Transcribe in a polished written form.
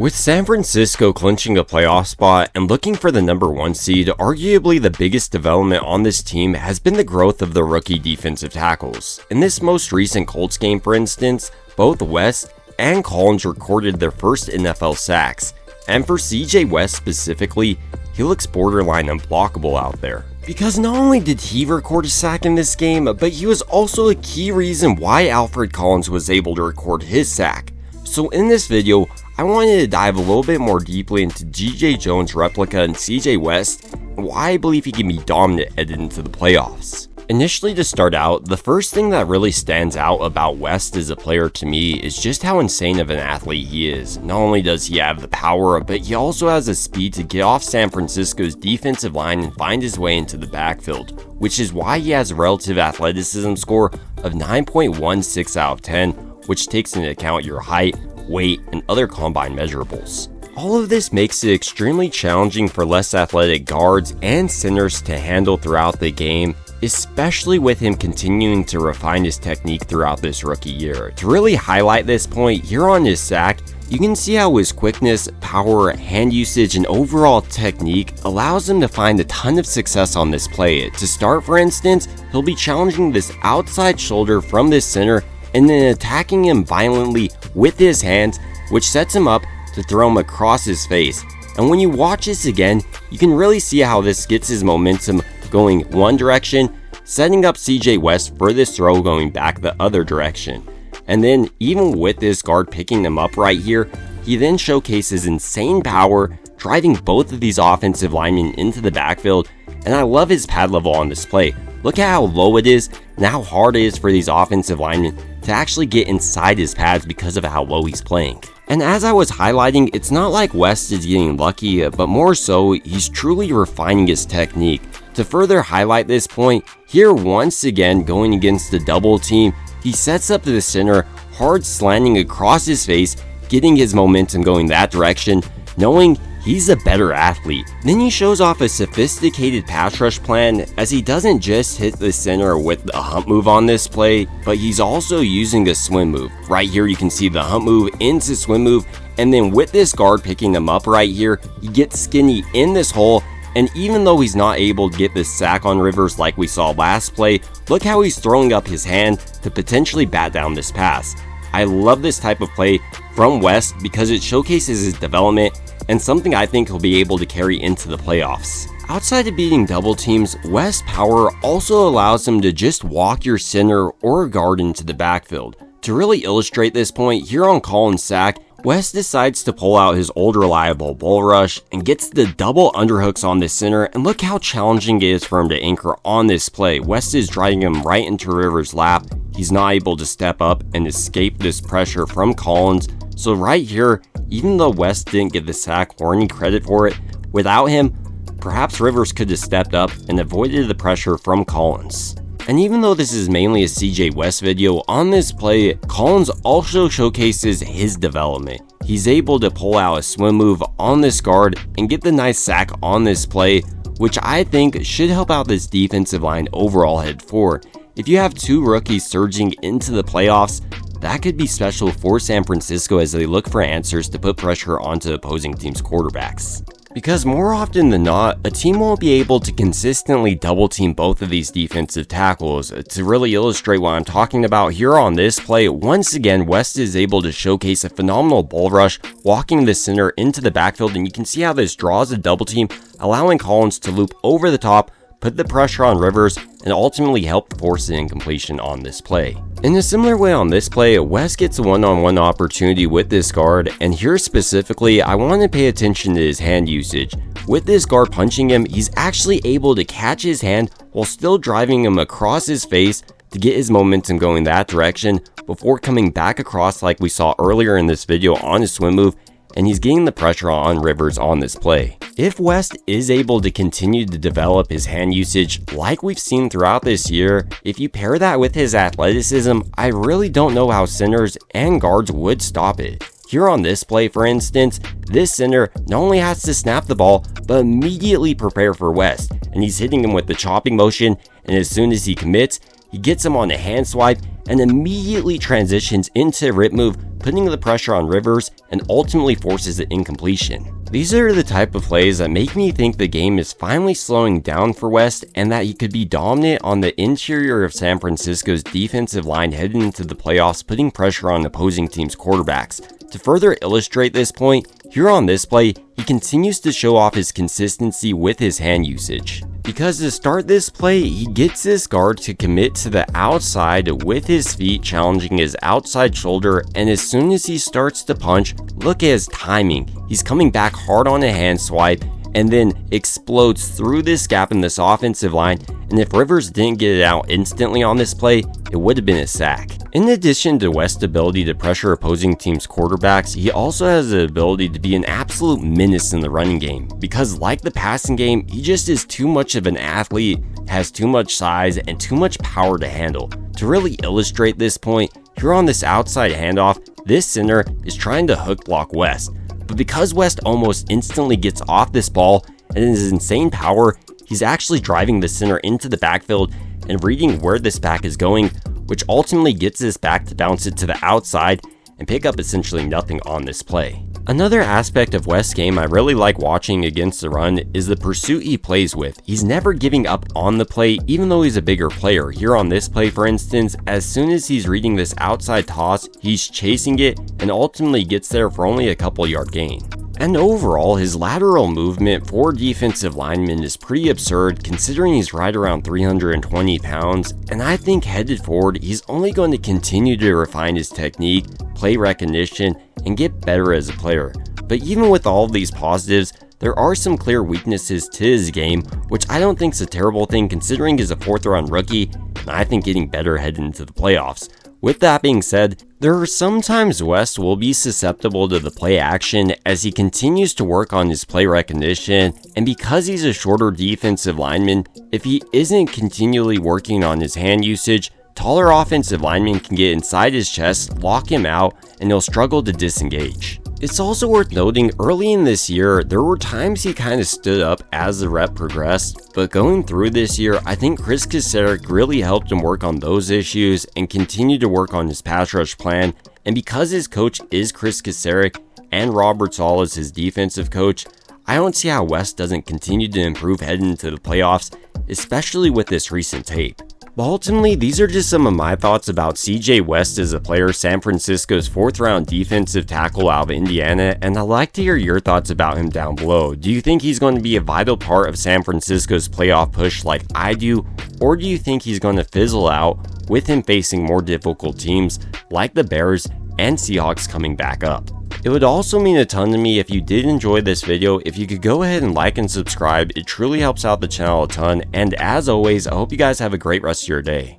With San Francisco clinching a playoff spot and looking for the #1 seed, arguably the biggest development on this team has been the growth of the rookie defensive tackles. In this most recent Colts game, for instance, both West and Collins recorded their first NFL sacks, and for CJ West specifically, he looks borderline unblockable out there. Because not only did he record a sack in this game, but he was also a key reason why Alfred Collins was able to record his sack. So in this video, I wanted to dive a little bit more deeply into DJ Jones' replica and CJ West, and why I believe he can be dominant headed into the playoffs. Initially, to start out, the first thing that really stands out about West as a player to me is just how insane of an athlete he is. Not only does he have the power, but he also has the speed to get off San Francisco's defensive line and find his way into the backfield, which is why he has a relative athleticism score of 9.16 out of 10, which takes into account your height, weight, and other combine measurables. All of this makes it extremely challenging for less athletic guards and centers to handle throughout the game, especially with him continuing to refine his technique throughout this rookie year. To really highlight this point, here on his sack, you can see how his quickness, power, hand usage, and overall technique allows him to find a ton of success on this play. To start, for instance, he'll be challenging this outside shoulder from this center and then attacking him violently with his hands, which sets him up to throw him across his face. And when you watch this again, you can really see how this gets his momentum going one direction, setting up CJ West for this throw going back the other direction. And then even with this guard picking them up right here, he then showcases insane power, driving both of these offensive linemen into the backfield, and I love his pad level on this play. Look at how low it is and how hard it is for these offensive linemen to actually get inside his pads because of how low he's playing. And as I was highlighting, it's not like West is getting lucky, but more so, he's truly refining his technique. To further highlight this point, here once again going against the double team, he sets up the center, hard slanting across his face, getting his momentum going that direction, knowing he's a better athlete. Then he shows off a sophisticated pass rush plan, as he doesn't just hit the center with the hump move on this play, but he's also using a swim move. Right here you can see the hump move into swim move, and then with this guard picking him up right here, he gets skinny in this hole, and even though he's not able to get this sack on Rivers like we saw last play, look how he's throwing up his hand to potentially bat down this pass. I love this type of play from West because it showcases his development and something I think he'll be able to carry into the playoffs. Outside of beating double teams, West's power also allows him to just walk your center or guard into the backfield. To really illustrate this point, here on Collins' sack, West decides to pull out his old reliable bull rush and gets the double underhooks on the center, and look how challenging it is for him to anchor on this play. West is driving him right into Rivers' lap. He's not able to step up and escape this pressure from Collins. So right here, even though West didn't get the sack or any credit for it, without him, perhaps Rivers could have stepped up and avoided the pressure from Collins. And even though this is mainly a CJ West video, on this play, Collins also showcases his development. He's able to pull out a swim move on this guard and get the nice sack on this play, which I think should help out this defensive line overall head forward. If you have two rookies surging into the playoffs, that could be special for San Francisco as they look for answers to put pressure onto opposing teams' quarterbacks. Because more often than not, a team won't be able to consistently double team both of these defensive tackles. To really illustrate what I'm talking about here on this play, once again, West is able to showcase a phenomenal bull rush, walking the center into the backfield, and you can see how this draws a double team, allowing Collins to loop over the top, put the pressure on Rivers, and ultimately help force an incompletion on this play. In a similar way on this play, West gets a one-on-one opportunity with this guard, and here specifically, I want to pay attention to his hand usage. With this guard punching him, he's actually able to catch his hand while still driving him across his face to get his momentum going that direction before coming back across like we saw earlier in this video on his swim move, and he's getting the pressure on Rivers on this play. If West is able to continue to develop his hand usage like we've seen throughout this year, if you pair that with his athleticism, I really don't know how centers and guards would stop it. Here on this play, for instance, this center not only has to snap the ball, but immediately prepare for West, and he's hitting him with the chopping motion, and as soon as he commits, he gets him on a hand swipe, and immediately transitions into rip move, putting the pressure on Rivers and ultimately forces the incompletion. These are the type of plays that make me think the game is finally slowing down for West and that he could be dominant on the interior of San Francisco's defensive line heading into the playoffs, putting pressure on opposing teams' quarterbacks. To further illustrate this point, here on this play, he continues to show off his consistency with his hand usage. Because to start this play, he gets this guard to commit to the outside with his feet challenging his outside shoulder, and as soon as he starts to punch, look at his timing. He's coming back hard on a hand swipe and then explodes through this gap in this offensive line, and if Rivers didn't get it out instantly on this play, it would have been a sack. In addition to West's ability to pressure opposing teams' quarterbacks, he also has the ability to be an absolute menace in the running game, because like the passing game, he just is too much of an athlete, has too much size, and too much power to handle. To really illustrate this point, here on this outside handoff, this center is trying to hook block West, but because West almost instantly gets off this ball and his insane power, he's actually driving the center into the backfield and reading where this back is going, which ultimately gets this back to bounce it to the outside and pick up essentially nothing on this play. Another aspect of West's game I really like watching against the run is the pursuit he plays with. He's never giving up on the play even though he's a bigger player. Here on this play for instance, as soon as he's reading this outside toss, he's chasing it and ultimately gets there for only a couple yard gain. And overall, his lateral movement for defensive linemen is pretty absurd considering he's right around 320 pounds, and I think headed forward, he's only going to continue to refine his technique, play recognition, and get better as a player. But even with all of these positives, there are some clear weaknesses to his game, which I don't think is a terrible thing considering he's a 4th round rookie, and I think getting better heading into the playoffs. With that being said, there are sometimes West will be susceptible to the play action as he continues to work on his play recognition, and because he's a shorter defensive lineman, if he isn't continually working on his hand usage, taller offensive linemen can get inside his chest, lock him out, and he'll struggle to disengage. It's also worth noting early in this year, there were times he kind of stood up as the rep progressed, but going through this year, I think Chris Kaczmarek really helped him work on those issues and continue to work on his pass rush plan, and because his coach is Chris Kaczmarek and Robert Saleh is his defensive coach, I don't see how West doesn't continue to improve heading into the playoffs, especially with this recent tape. But ultimately, these are just some of my thoughts about CJ West as a player, San Francisco's 4th round defensive tackle out of Indiana, and I'd like to hear your thoughts about him down below. Do you think he's going to be a vital part of San Francisco's playoff push like I do, or do you think he's going to fizzle out with him facing more difficult teams like the Bears and Seahawks coming back up? It would also mean a ton to me if you did enjoy this video, if you could go ahead and like and subscribe. It truly helps out the channel a ton, and as always, I hope you guys have a great rest of your day.